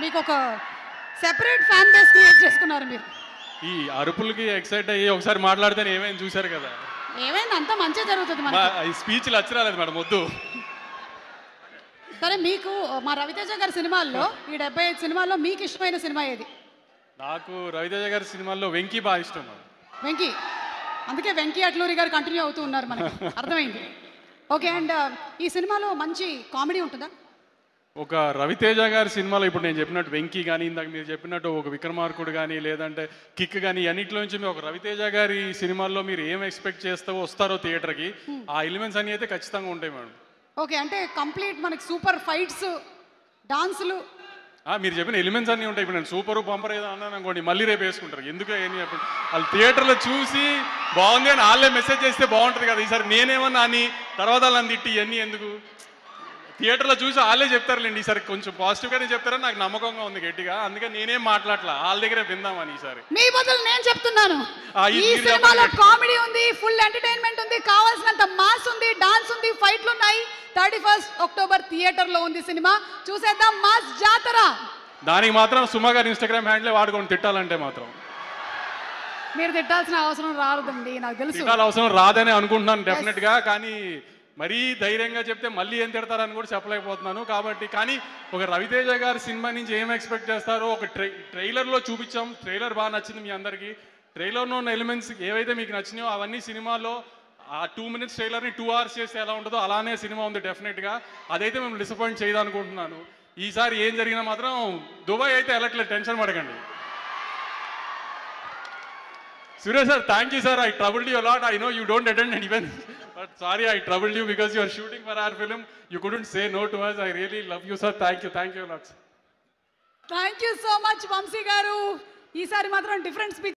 మీకు ఒక separate fan base create చేసుకున్నారు మీరు. ఈ అరుపులకి ఎక్సైట్ అయ్యి ఒకసారి మాట్లాడితే ఏమైంది చూశారు కదా. ఏమైంది అంతా మంచిగా జరుగుతుంది మనకి. ఈ స్పీచ్లు అచ్చరాలేదు మేడం వద్దు. సరే మీకు మా రవితేజ గారి సినిమాల్లో ఈ 75 సినిమాల్లో మీకు ఇష్టమైన సినిమా ఏది? నాకు రవితేజ గారి సినిమాల్లో వెంకీ బాగా ఇష్టం. వెంకీ, అందుకే వెంకీ అట్లూరి గారు కంటిన్యూ అవుతూ ఉన్నారు మనకి అర్థమైంది. ఓకే, అండ్ ఈ సినిమాలో మంచి కామెడీ ఉంటుందా? ఒక రవితేజ గారి సినిమాలో ఇప్పుడు నేను చెప్పినట్టు వెంకీ కానీ ఇందాక మీరు చెప్పినట్టు ఒక విక్రమార్కుడు కానీ లేదంటే కిక్ కానీ అన్నింటిలో నుంచి ఒక రవితేజ గారి సినిమాల్లో మీరు ఏం ఎక్స్పెక్ట్ చేస్తావో వస్తారో థియేటర్కి ఆ ఎలిమెంట్స్ అన్నీ అయితే ఖచ్చితంగా ఉంటాయి మేడం. ఓకే, అంటే కంప్లీట్ మనకి సూపర్ ఫైట్స్, డాన్సులు, మీరు చెప్పిన ఎలిమెంట్స్ అన్నీ ఉంటాయి. ఇప్పుడు నేను సూపర్ బంపర్ ఏదో అన్నాను అనుకోండి మళ్ళీ రేపు వేసుకుంటారు. ఎందుకు ఏం చెప్పండి, వాళ్ళు థియేటర్లో చూసి బాగుంది అని వాళ్ళే మెసేజ్ చేస్తే బాగుంటుంది కదా. ఈసారి నేనేమన్నా అని తర్వాత వాళ్ళని తిట్టి ఇవన్నీ ఎందుకు, థియేటర్లో చూసి వాళ్ళే చెప్తారులేండి. ఈసారి కొంచెం పాజిటివ్గానే చెప్తారని నాకు నమ్మకంగా ఉంది గట్టిగా. అందుకే నేనేం మాట్లాడలా, వాళ్ళ దగ్గరే విందామని. ఈసారి మీ బదులు నేను చెప్తున్నాను, ఈ సినిమాలో కామెడీ ఉంది, ఫుల్ ఎంటర్టైన్మెంట్ ఉంది, కావాల్సినంత మాస్ ఉంది, డాన్స్ ఉంది, ఫైట్లు ఉన్నాయి. 31 అక్టోబర్ థియేటర్లో ఉంది సినిమా, చూసేద్దాం మాస్ జాతర. దానికి మాత్రం సుమా గారి ఇన్స్టాగ్రామ్ హ్యాండిలే వాడుకొని తిట్టాలంటే మాత్రం మీరు తిట్టాల్సిన అవసరం రాదండి, నాకు తెలుసు. తిట్టాల్సిన అవసరం రాదని అనుకుంటున్నాను డెఫినెట్గా. కానీ మరీ ధైర్యంగా చెప్తే మళ్ళీ ఏం తిడతారని కూడా చెప్పలేకపోతున్నాను. కాబట్టి కానీ ఒక రవితేజ గారి సినిమా నుంచి ఏం ఎక్స్పెక్ట్ చేస్తారో ఒక ట్రైలర్లో చూపించాం. ట్రైలర్ బాగా నచ్చింది మీ అందరికీ. ట్రైలర్లో ఉన్న ఎలిమెంట్స్ ఏవైతే మీకు నచ్చినాయో అవన్నీ సినిమాలో ఆ 2 minutes ట్రైలర్ని 2 hours చేస్తే ఎలా ఉంటుందో అలానే సినిమా ఉంది డెఫినెట్గా. అదైతే మేము డిసప్పాయింట్ చేయదనుకుంటున్నాను. ఈసారి ఏం జరిగినా మాత్రం దుబాయ్ అయితే వెళ్ళట్లేదు, టెన్షన్ పడకండి. Suresh sir, thank you sir. I troubled you a lot. I know you don't attend an event, but sorry I troubled you because you are shooting for our film. You couldn't say no to us. I really love you, sir. Thank you a lot. Thank you so much Vamshi గారు. ఈసారి మాత్రం different speech